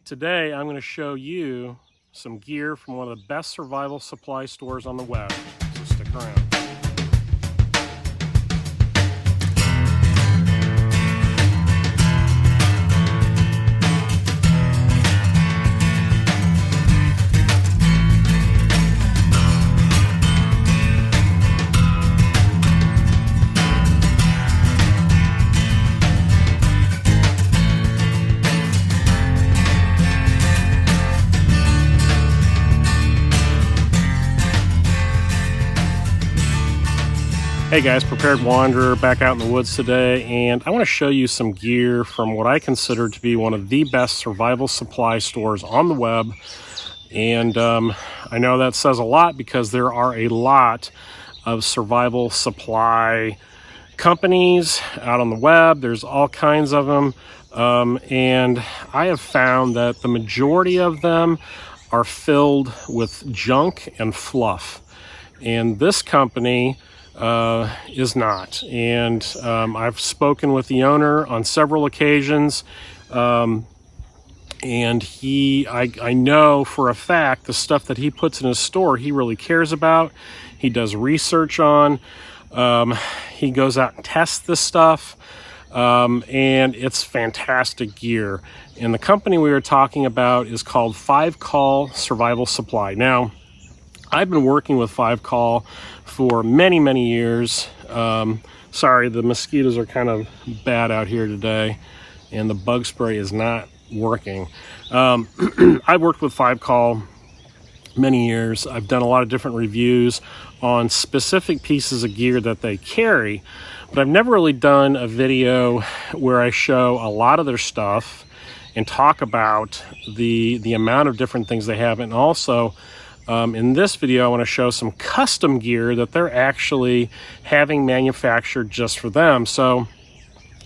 Today I'm going to show you some gear from one of the best survival supply stores on the web, so stick around. Hey guys, Prepared Wanderer back out in the woods today, and I want to show you some gear from what I consider to be one of the best survival supply stores on the web. And I know that says a lot because there are a lot of survival supply companies out on the web. There's all kinds of them, and I have found that the majority of them are filled with junk and fluff, and this company is not. And I've spoken with the owner on several occasions, and I know for a fact the stuff that he puts in his store he really cares about. He does research on. He goes out and tests this stuff, and it's fantastic gear. And the company we were talking about is called 5 Call Survival Supply. Now, I've been working with 5 Call for many years. Sorry, the mosquitoes are kind of bad out here today, and the bug spray is not working. I've worked with 5 Call many years. I've done a lot of different reviews on specific pieces of gear that they carry, but I've never really done a video where I show a lot of their stuff and talk about the amount of different things they have. And also, in this video, I want to show some custom gear that they're actually having manufactured just for them. So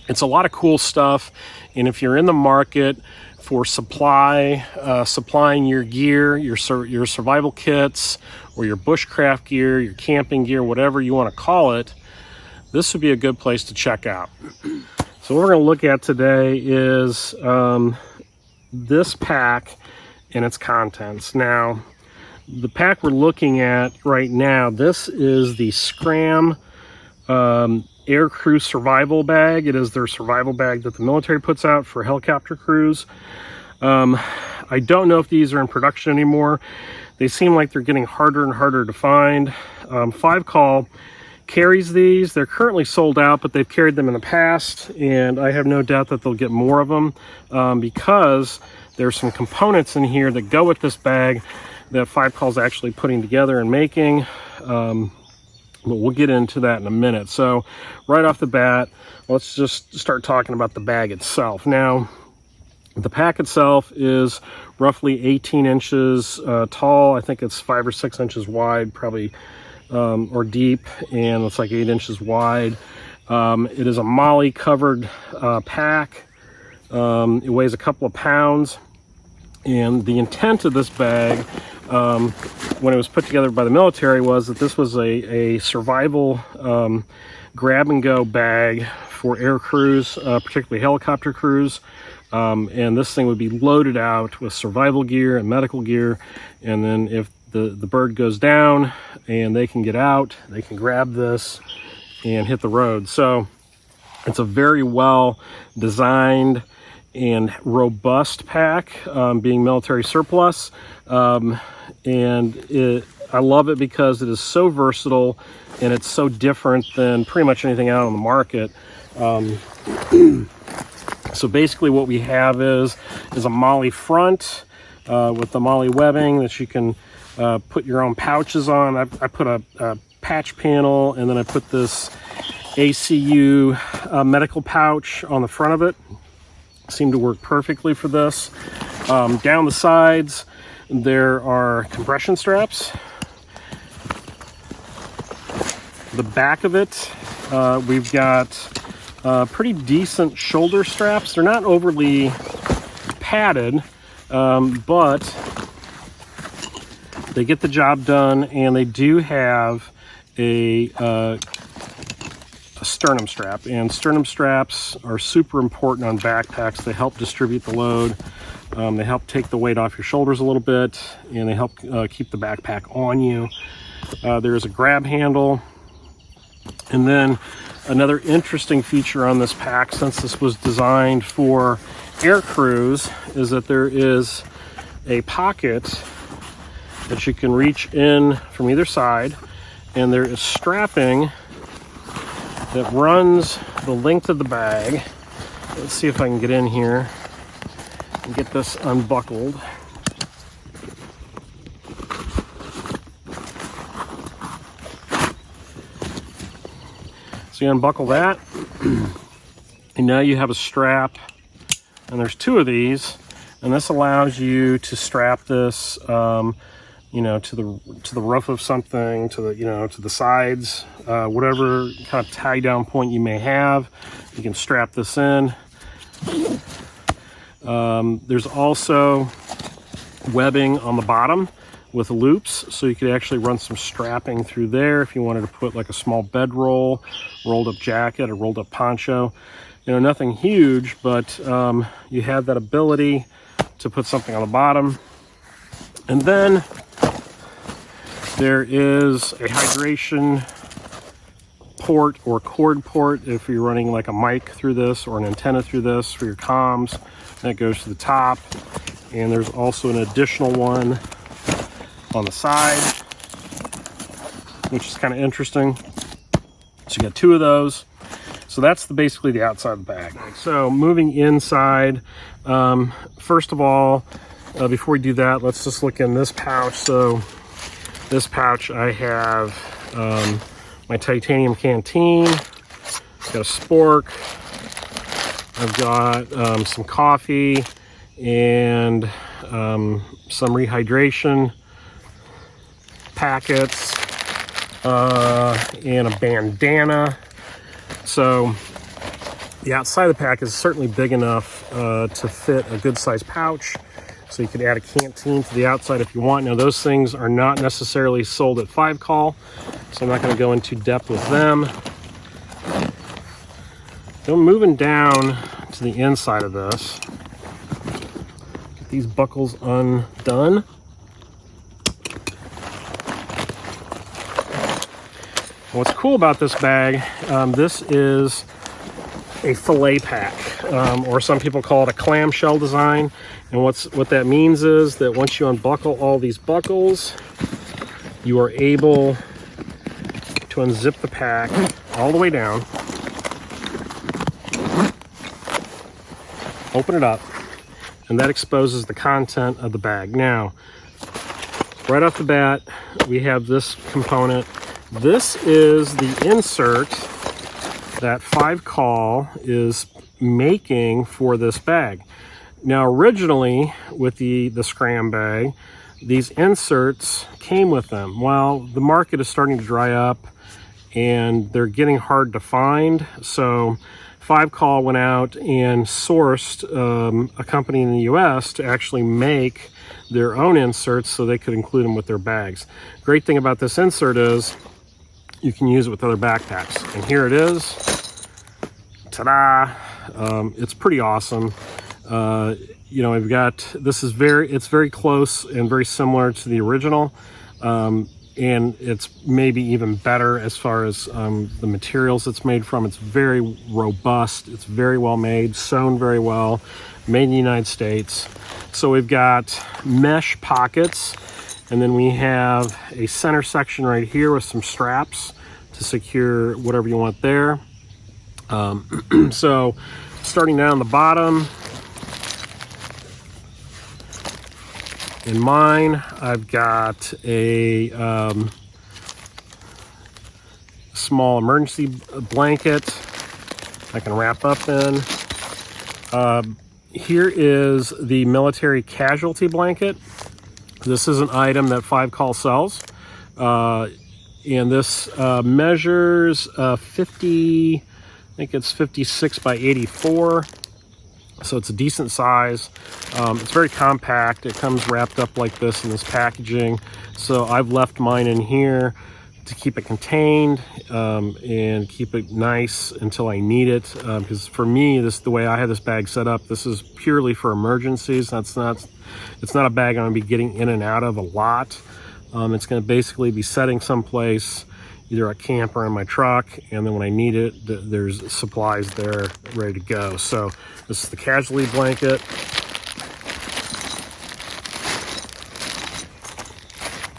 it's a lot of cool stuff. And if you're in the market for supplying your gear, your survival kits, or your bushcraft gear, your camping gear, whatever you want to call it, this would be a good place to check out. So what we're going to look at today is this pack and its contents. Now, the pack we're looking at right now, this is the Scram Air Crew Survival Bag. It is their survival bag that the military puts out for helicopter crews. I don't know if these are in production anymore. They seem like they're getting harder and harder to find. 5 Call carries these. They're currently sold out, but they've carried them in the past, and I have no doubt that they'll get more of them because there's some components in here that go with this bag that 5 Call's actually putting together and making, but we'll get into that in a minute. So right off the bat, let's just start talking about the bag itself. Now, the pack itself is roughly 18 inches tall. I think it's 5 or 6 inches wide, probably, or deep, and it's like 8 inches wide. It is a MOLLE covered pack. It weighs a couple of pounds. And the intent of this bag, when it was put together by the military, was that this was a survival grab-and-go bag for air crews, particularly helicopter crews. And this thing would be loaded out with survival gear and medical gear. And then if the bird goes down and they can get out, they can grab this and hit the road. So it's a very well designed and robust pack, being military surplus, and I love it because it is so versatile and it's so different than pretty much anything out on the market. So basically what we have is a MOLLE front with the MOLLE webbing that you can put your own pouches on. I put a patch panel, and then I put this ACU medical pouch on the front of it. Seem to work perfectly for this. Down the sides there are compression straps. The back of it, we've got pretty decent shoulder straps. They're not overly padded, but they get the job done, and they do have a sternum strap, and sternum straps are super important on backpacks. They help distribute the load. They help take the weight off your shoulders a little bit, and they help keep the backpack on you. There's a grab handle. And then another interesting feature on this pack, since this was designed for air crews, is that there is a pocket that you can reach in from either side, and there is strapping that runs the length of the bag. Let's see if I can get in here and get this unbuckled. So you unbuckle that, and now you have a strap, and there's two of these, and this allows you to strap this, you know, to the roof of something, to the, you know, to the sides, whatever kind of tie down point you may have, you can strap this in. There's also webbing on the bottom with loops, so you could actually run some strapping through there if you wanted to put like a small bedroll, rolled up jacket, or rolled up poncho. You know, nothing huge, but you have that ability to put something on the bottom. And then there is a hydration port or cord port if you're running like a mic through this or an antenna through this for your comms. That goes to the top. And there's also an additional one on the side, which is kind of interesting. So you got two of those. So that's basically the outside of the bag. So moving inside, first of all, before we do that, let's just look in this pouch. So this pouch, I have my titanium canteen, got a spork, I've got some coffee and some rehydration packets and a bandana. So the outside of the pack is certainly big enough to fit a good sized pouch. So you could add a canteen to the outside if you want. Now those things are not necessarily sold at 5-call, so I'm not going to go into depth with them. Then moving down to the inside of this, get these buckles undone. What's cool about this bag, this is a fillet pack, or some people call it a clamshell design. And what that means is that once you unbuckle all these buckles, you are able to unzip the pack all the way down, open it up, and that exposes the content of the bag. Now, right off the bat, we have this component. This is the insert that 5-call is making for this bag. Now, originally with the Scram bag, these inserts came with them. Well, the market is starting to dry up and they're getting hard to find. So 5-call went out and sourced a company in the US to actually make their own inserts so they could include them with their bags. Great thing about this insert is you can use it with other backpacks. And here it is. Ta-da! It's pretty awesome. You know, we've got, this is it's very close and very similar to the original. And it's maybe even better as far as the materials it's made from. It's very robust. It's very well made, sewn very well, made in the United States. So we've got mesh pockets, and then we have a center section right here with some straps to secure whatever you want there. So starting down the bottom, in mine, I've got a small emergency blanket I can wrap up in. Here is the military casualty blanket. This is an item that 5-call sells. And this measures 50, I think it's 56 by 84. So it's a decent size. It's very compact. It comes wrapped up like this in this packaging. So I've left mine in here to keep it contained and keep it nice until I need it. Because for me, the way I have this bag set up, this is purely for emergencies. It's not a bag I'm gonna be getting in and out of a lot. It's gonna basically be setting someplace, either at camp or in my truck, and then when I need it, there's supplies there ready to go. So this is the casualty blanket.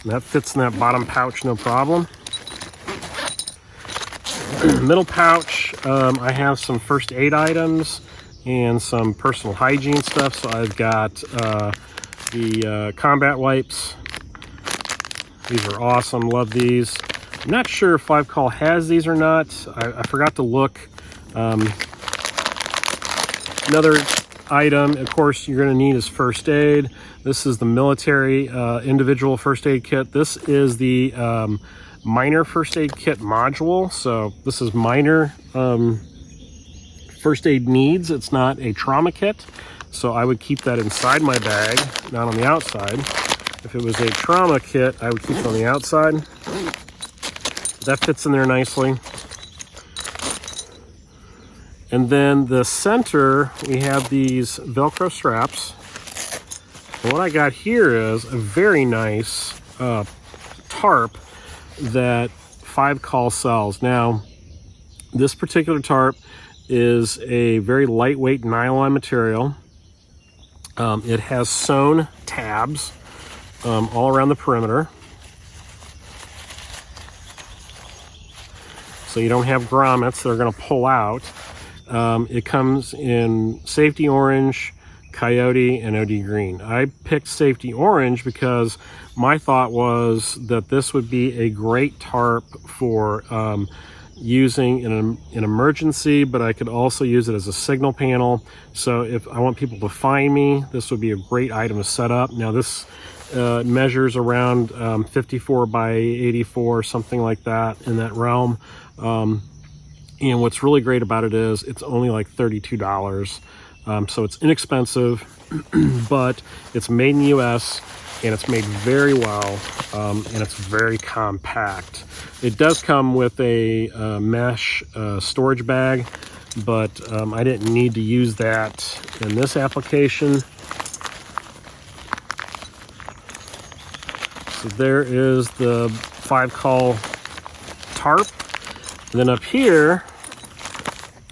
And that fits in that bottom pouch, no problem. Middle pouch, I have some first aid items and some personal hygiene stuff. So I've got the combat wipes. These are awesome, love these. I'm not sure if 5-Call has these or not. I forgot to look. Another item, of course, you're going to need is first aid. This is the military individual first aid kit. This is the minor first aid kit module. So this is minor first aid needs. It's not a trauma kit. So I would keep that inside my bag, not on the outside. If it was a trauma kit, I would keep it on the outside. That fits in there nicely. And then the center, we have these Velcro straps. And what I got here is a very nice tarp that 5-Call sells. Now, this particular tarp is a very lightweight nylon material. It has sewn tabs all around the perimeter. So you don't have grommets that are going to pull out. It comes in safety orange, coyote, and OD green. I picked safety orange because my thought was that this would be a great tarp for using in an emergency, but I could also use it as a signal panel. So if I want people to find me, this would be a great item to set up. Now this measures around 54 by 84, something like that, in that realm. And what's really great about it is it's only like $32. So it's inexpensive, but it's made in the US and it's made very well, and it's very compact. It does come with a mesh storage bag, but I didn't need to use that in this application. So there is the 5-Call tarp. And then up here,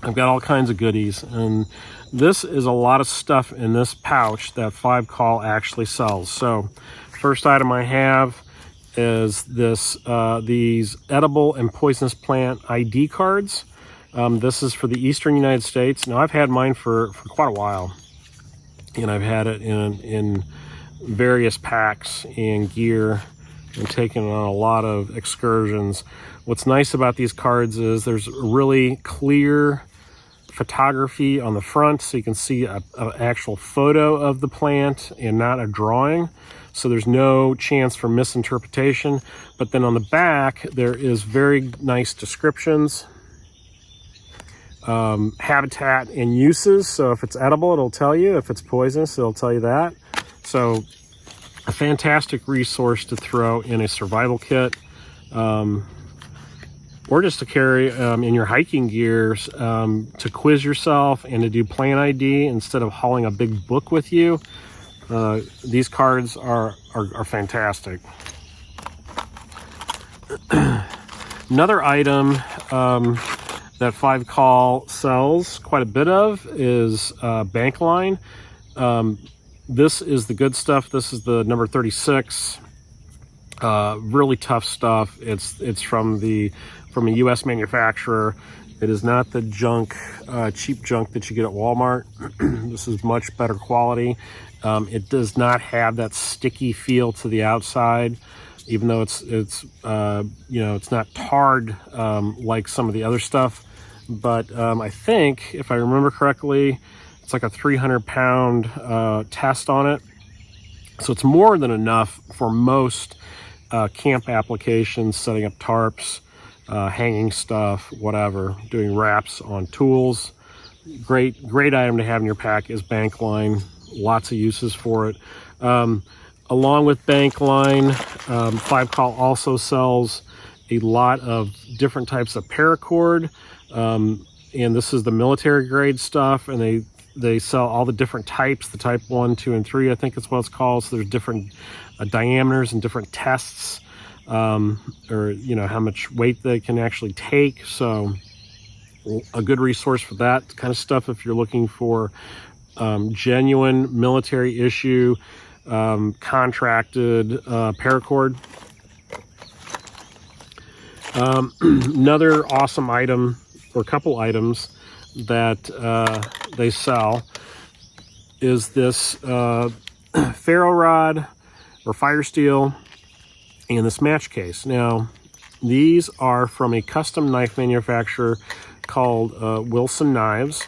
I've got all kinds of goodies. And this is a lot of stuff in this pouch that 5-Call actually sells. So first item I have is these edible and poisonous plant ID cards. This is for the Eastern United States. Now I've had mine for quite a while. And I've had it in various packs and gear and taken on a lot of excursions. What's nice about these cards is there's really clear photography on the front, so you can see an actual photo of the plant and not a drawing. So there's no chance for misinterpretation. But then on the back, there is very nice descriptions, habitat and uses. So if it's edible, it'll tell you. If it's poisonous, it'll tell you that. So a fantastic resource to throw in a survival kit. Or just to carry in your hiking gears to quiz yourself and to do plant ID instead of hauling a big book with you. These cards are fantastic. Another item that 5-Call sells quite a bit of is bank line. This is the good stuff. This is the number 36. Really tough stuff. It's from a U.S. manufacturer. It is not the junk, cheap junk that you get at Walmart. This is much better quality. It does not have that sticky feel to the outside, even though it's not tarred like some of the other stuff. But I think, if I remember correctly, it's like a 300-pound test on it. So it's more than enough for most camp applications, setting up tarps, hanging stuff, whatever, doing wraps on tools. Great item to have in your pack is bank line. Lots of uses for it. Along with bank line, 5-Call also sells a lot of different types of paracord, and this is the military grade stuff, and they sell all the different types, the type 1, 2, and 3, I think is what it's called. So there's different diameters and different tests, or you know, how much weight they can actually take. So a good resource for that kind of stuff if you're looking for genuine military issue contracted paracord. Another awesome item, or a couple items that they sell, is this ferro rod or fire steel and this match case. Now, these are from a custom knife manufacturer called Wilson Knives.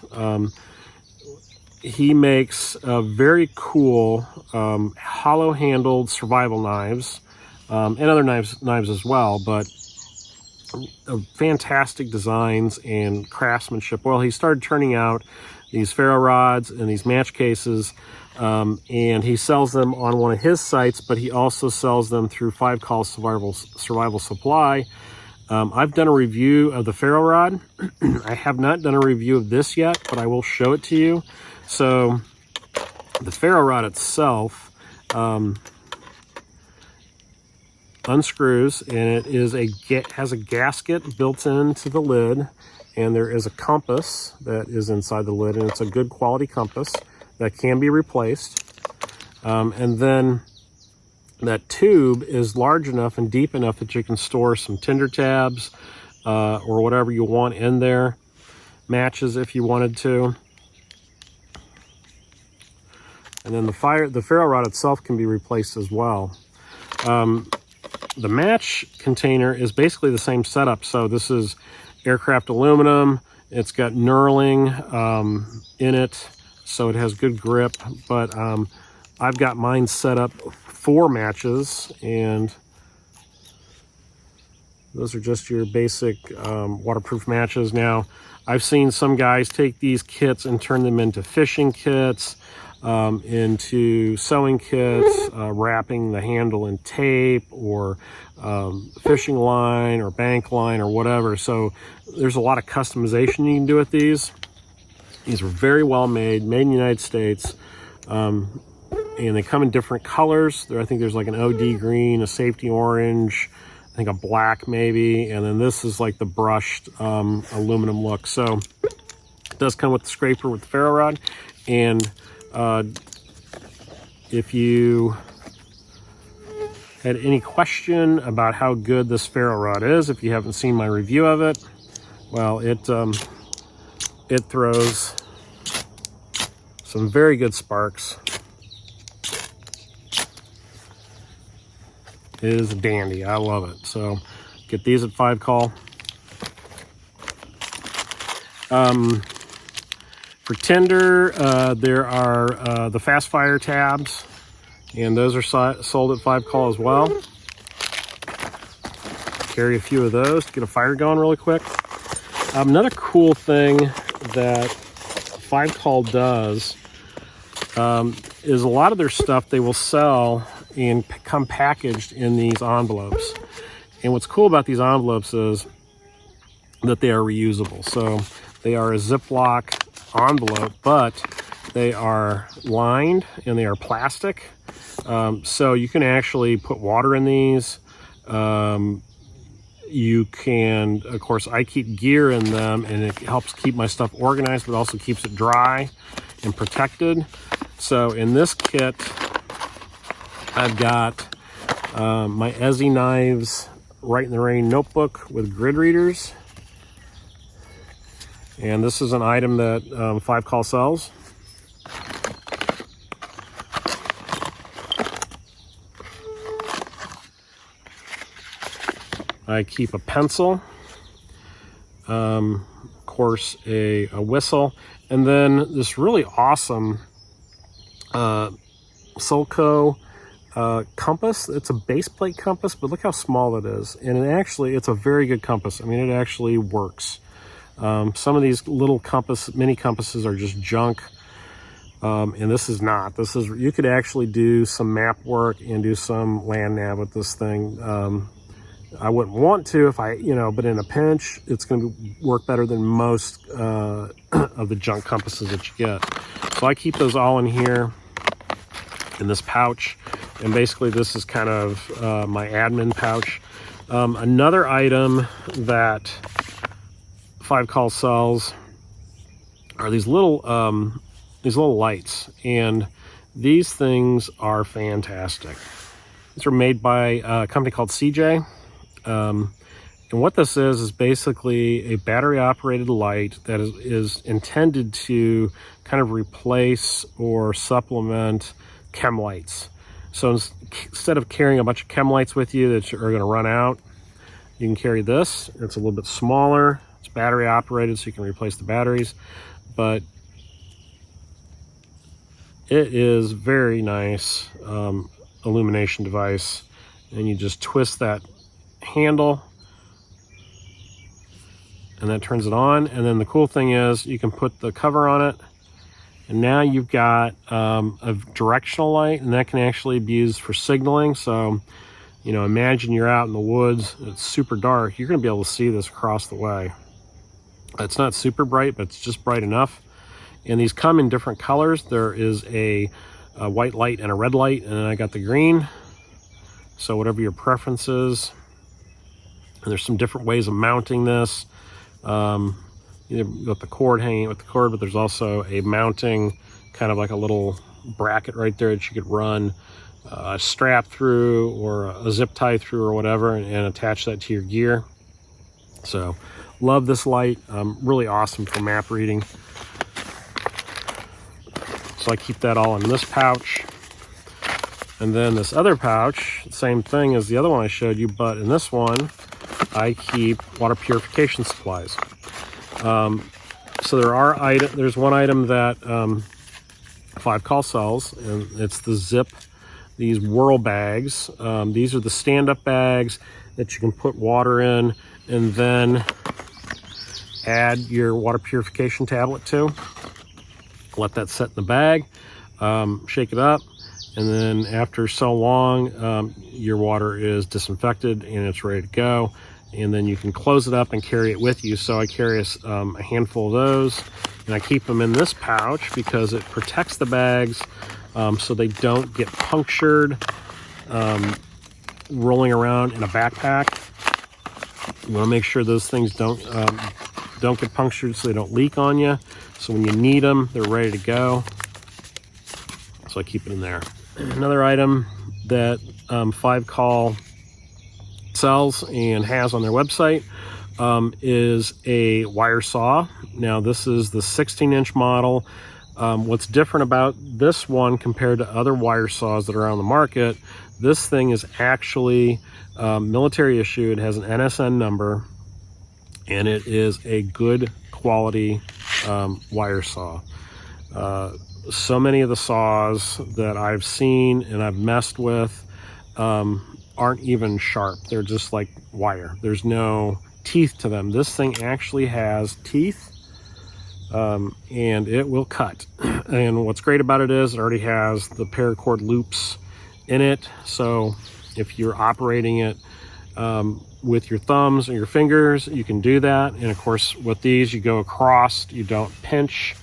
He makes very cool hollow-handled survival knives, and other knives as well, but fantastic designs and craftsmanship. Well, he started turning out these ferro rods and these match cases, and he sells them on one of his sites, but he also sells them through 5 Call Survival Supply. I've done a review of the ferro rod. I have not done a review of this yet, but I will show it to you. So the ferro rod itself unscrews, and it has a gasket built into the lid, and there is a compass that is inside the lid, and it's a good quality compass that can be replaced. And then that tube is large enough and deep enough that you can store some tinder tabs or whatever you want in there, matches if you wanted to. And then the ferro rod itself can be replaced as well. The match container is basically the same setup. So this is aircraft aluminum. It's got knurling in it, so it has good grip. But I've got mine set up for matches, and those are just your basic waterproof matches. Now, I've seen some guys take these kits and turn them into fishing kits, into sewing kits, wrapping the handle in tape, or fishing line or bank line or whatever. So there's a lot of customization you can do with these. These are very well made in the United States, and they come in different colors. I think there's like an OD green, a safety orange, I think a black maybe, and then this is like the brushed aluminum look. So it does come with the scraper with the ferro rod. And if you had any question about how good this ferro rod is, if you haven't seen my review of it, well, it throws some very good sparks. It is a dandy. I love it. So get these at 5 Call. For tinder, there are the fast fire tabs, and those are sold at 5 Call as well. Carry a few of those to get a fire going really quick. Another cool thing that 5 Call does is a lot of their stuff they will sell and come packaged in these envelopes. And what's cool about these envelopes is that they are reusable. So they are a Ziploc envelope, but they are lined and they are plastic. So you can actually put water in these. You can, of course, I keep gear in them, and it helps keep my stuff organized, but also keeps it dry and protected. So in this kit, I've got my Ezzy Knives Right in the Rain notebook with grid readers. And this is an item that 5 Call sells. I keep a pencil, of course a whistle, and then this really awesome Sulco compass. It's a base plate compass, but look how small it is. And it's a very good compass. I mean, it actually works. Some of these little mini compasses are just junk, and this is not. You could actually do some map work and do some land nav with this thing. I wouldn't want to if I, but in a pinch, it's going to work better than most of the junk compasses that you get. So I keep those all in here in this pouch. And basically this is kind of my admin pouch. Another item that 5 Call sells are these little lights, and these things are fantastic. These are made by a company called CJ. And what this is basically a battery operated light that is intended to kind of replace or supplement chem lights. So instead of carrying a bunch of chem lights with you that are going to run out, you can carry this. It's a little bit smaller. It's battery operated, so you can replace the batteries. But it is very nice illumination device. And you just twist that handle and that turns it on. And then the cool thing is you can put the cover on it, and now you've got a directional light, and that can actually be used for signaling. So, imagine you're out in the woods, it's super dark, you're going to be able to see this across the way. It's not super bright, but it's just bright enough. And these come in different colors. There is a white light and a red light, and then I got the green. So whatever your preference is. And there's some different ways of mounting this. You've got the cord hanging with the cord, but there's also a mounting, kind of like a little bracket right there that you could run a strap through or a zip tie through or whatever, and attach that to your gear. So love this light. Really awesome for map reading. So I keep that all in this pouch. And then this other pouch, same thing as the other one I showed you, but in this one I keep water purification supplies. So there's one item that 5 Call sells, and it's the Zip, these whirl bags. These are the stand-up bags that you can put water in and then add your water purification tablet to. Let that set in the bag, shake it up, and then after so long, your water is disinfected and it's ready to go. And then you can close it up and carry it with you. So I carry a handful of those, and I keep them in this pouch because it protects the bags so they don't get punctured rolling around in a backpack. You want to make sure those things don't get punctured so they don't leak on you. So when you need them, they're ready to go. So I keep it in there. Another item that 5 Call sells and has on their website is a wire saw. Now this is the 16-inch model. What's different about this one compared to other wire saws that are on the market, this thing is actually military issue. It has an NSN number, and it is a good quality wire saw. So many of the saws that I've seen and I've messed with aren't even sharp. They're just like wire. There's no teeth to them. This thing actually has teeth, and it will cut. And what's great about it is it already has the paracord loops in it. So if you're operating it with your thumbs or your fingers, you can do that. And of course with these, you go across, you don't pinch.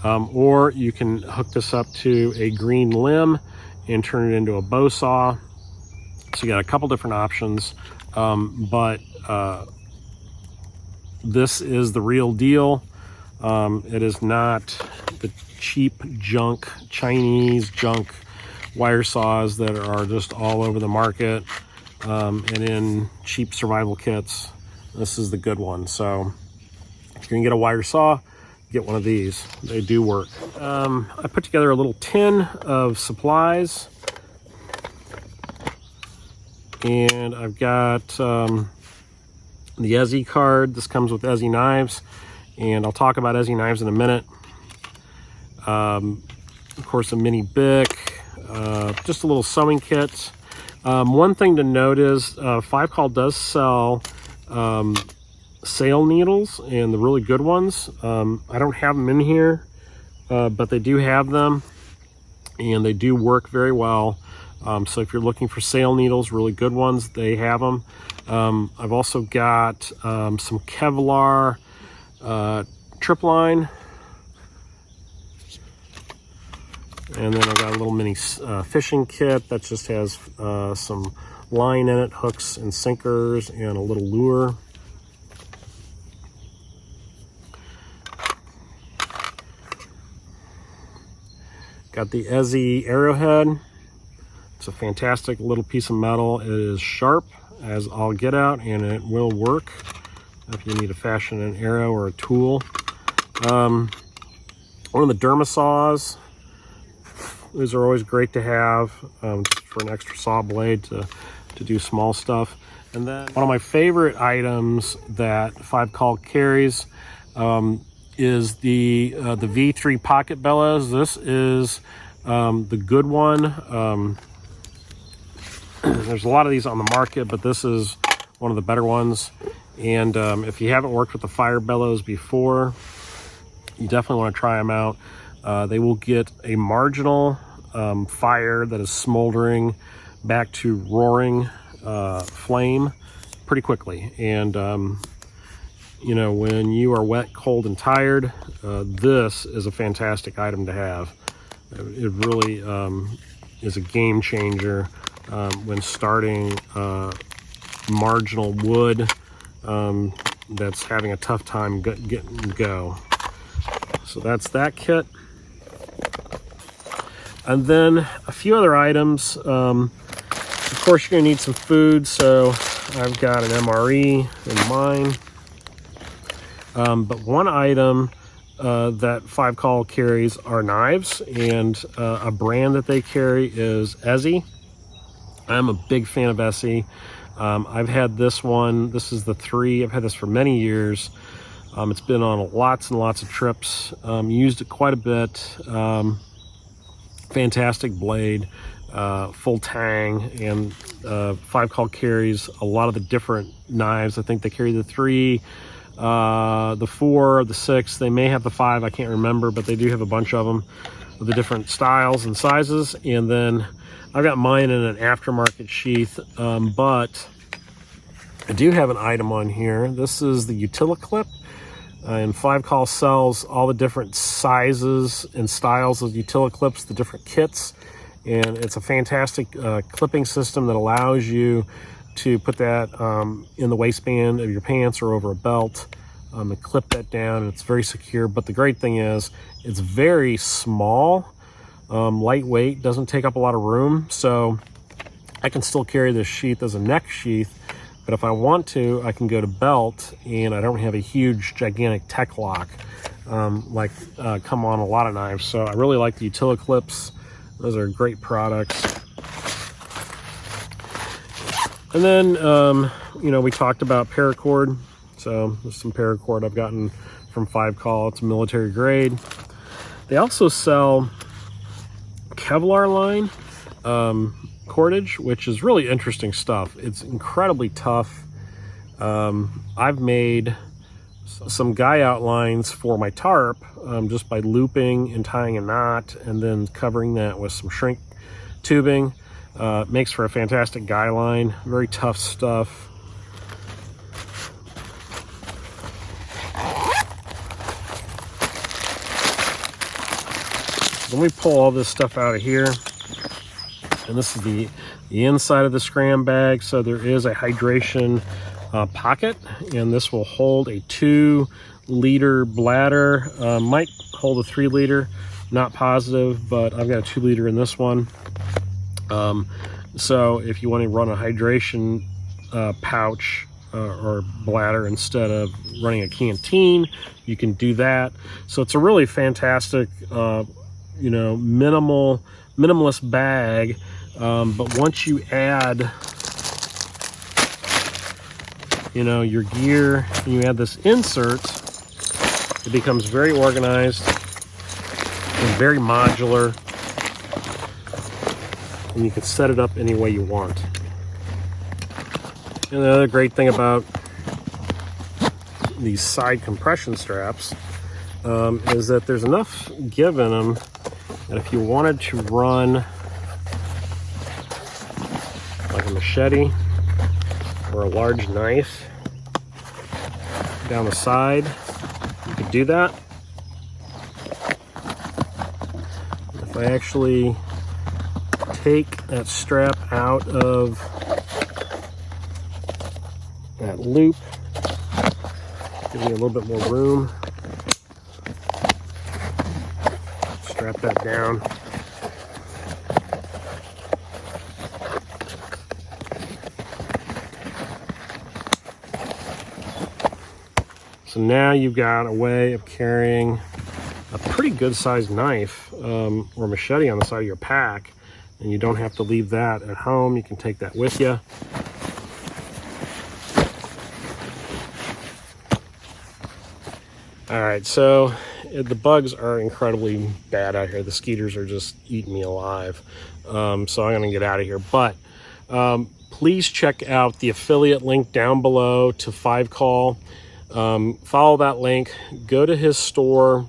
Or you can hook this up to a green limb and turn it into a bow saw. So you got a couple different options, but this is the real deal. It is not the cheap junk, Chinese junk wire saws that are just all over the market and in cheap survival kits. This is the good one. So if you're gonna get a wire saw, get one of these. They do work. I put together a little tin of supplies, and I've got the Ezzy card. This comes with Ezzy knives, and I'll talk about Ezzy knives in a minute. Of course, a mini Bic, just a little sewing kit. One thing to note is 5 Call does sell sail needles, and the really good ones. I don't have them in here, but they do have them, and they do work very well. So if you're looking for sail needles, really good ones, they have them. I've also got some Kevlar trip line. And then I've got a little mini fishing kit that just has some line in it, hooks and sinkers, and a little lure. Got the Ezzy arrowhead. It's a fantastic little piece of metal. It is sharp as all get out, and it will work if you need to fashion an arrow or a tool. One of the Dermasaws. These are always great to have just for an extra saw blade to do small stuff. And then one of my favorite items that 5 Call carries is the V3 pocket bellows. This is the good one. There's a lot of these on the market, but this is one of the better ones. And if you haven't worked with the fire bellows before, you definitely want to try them out. They will get a marginal fire that is smoldering back to roaring flame pretty quickly. And you know, when you are wet, cold, and tired, this is a fantastic item to have. It really is a game changer when starting marginal wood that's having a tough time getting go. So that's that kit. And then a few other items. Of course, you're gonna need some food, so I've got an MRE in mine. But one item that 5 Call carries are knives, and a brand that they carry is Ezzy. I'm a big fan of Ezzy. I've had this one. This is the 3. I've had this for many years. It's been on lots and lots of trips. Used it quite a bit. Fantastic blade, full tang, and 5 Call carries a lot of the different knives. I think they carry the 3, the 4, the 6. They may have the 5, I can't remember, but they do have a bunch of them with the different styles and sizes. And then I've got mine in an aftermarket sheath, but I do have an item on here. This is the Utility-Clip, and 5 Call sells all the different sizes and styles of Utility-Clips, the different kits, and it's a fantastic clipping system that allows you to put that in the waistband of your pants or over a belt and clip that down, and it's very secure. But the great thing is it's very small, lightweight, doesn't take up a lot of room, so I can still carry this sheath as a neck sheath. But if I want to, I can go to belt, and I don't have a huge, gigantic tech lock like come on a lot of knives. So I really like the Utility-Clips. Those are great products. And then, you know, we talked about paracord. So there's some paracord I've gotten from 5 Call. It's military grade. They also sell Kevlar line cordage, which is really interesting stuff. It's incredibly tough. I've made some guy outlines for my tarp just by looping and tying a knot and then covering that with some shrink tubing. Makes for a fantastic guy line. Very tough stuff. Let me pull all this stuff out of here. And this is the inside of the scram bag. So there is a hydration pocket, and this will hold a 2-liter bladder. Might hold a 3-liter, not positive, but I've got a 2-liter in this one. So if you want to run a hydration pouch or bladder instead of running a canteen, you can do that. So it's a really fantastic, you know, minimalist bag. But once you add, you know, your gear and you add this insert, it becomes very organized and very modular, and you can set it up any way you want. And the other great thing about these side compression straps is that there's enough give in them that if you wanted to run like a machete or a large knife down the side, you could do that. If I actually take that strap out of that loop, give me a little bit more room. Strap that down. So now you've got a way of carrying a pretty good sized knife or machete on the side of your pack, and you don't have to leave that at home. You can take that with you. All right, so the bugs are incredibly bad out here. The skeeters are just eating me alive. So I'm gonna get out of here. But please check out the affiliate link down below to 5Call. Follow that link, go to his store,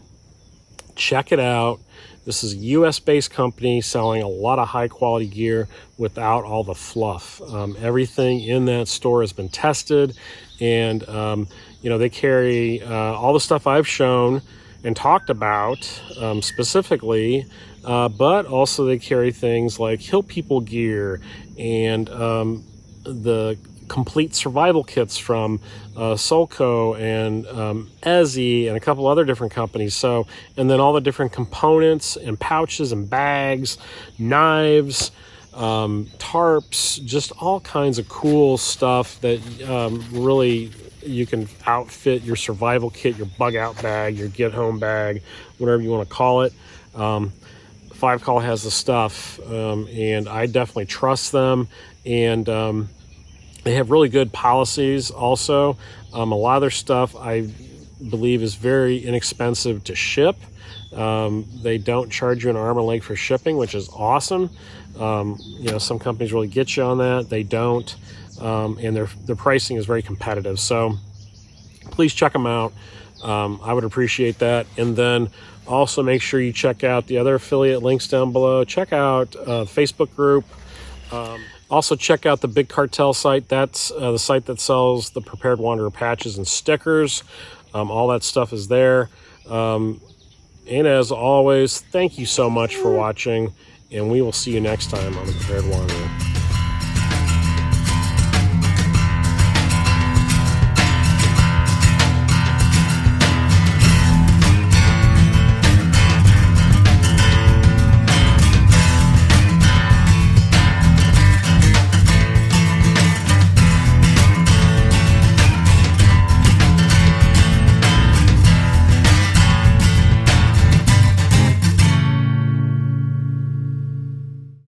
check it out. This is a US-based company selling a lot of high-quality gear without all the fluff. Everything in that store has been tested, and you know, they carry all the stuff I've shown and talked about specifically, but also they carry things like Hill People gear and the complete survival kits from Solco and Ezzy and a couple other different companies. So, and then all the different components and pouches and bags, knives, tarps, just all kinds of cool stuff that really you can outfit your survival kit, your bug out bag, your get home bag, whatever you want to call it. 5Call has the stuff, and I definitely trust them. And they have really good policies also. A lot of their stuff I believe is very inexpensive to ship. They don't charge you an arm and a leg for shipping, which is awesome. You know, some companies really get you on that. They don't. And their pricing is very competitive. So please check them out. I would appreciate that. And then also make sure you check out the other affiliate links down below. Check out Facebook group. Also check out the Big Cartel site. That's the site that sells the Prepared Wanderer patches and stickers. All that stuff is there. And as always, thank you so much for watching, and we will see you next time on the Prepared Wanderer.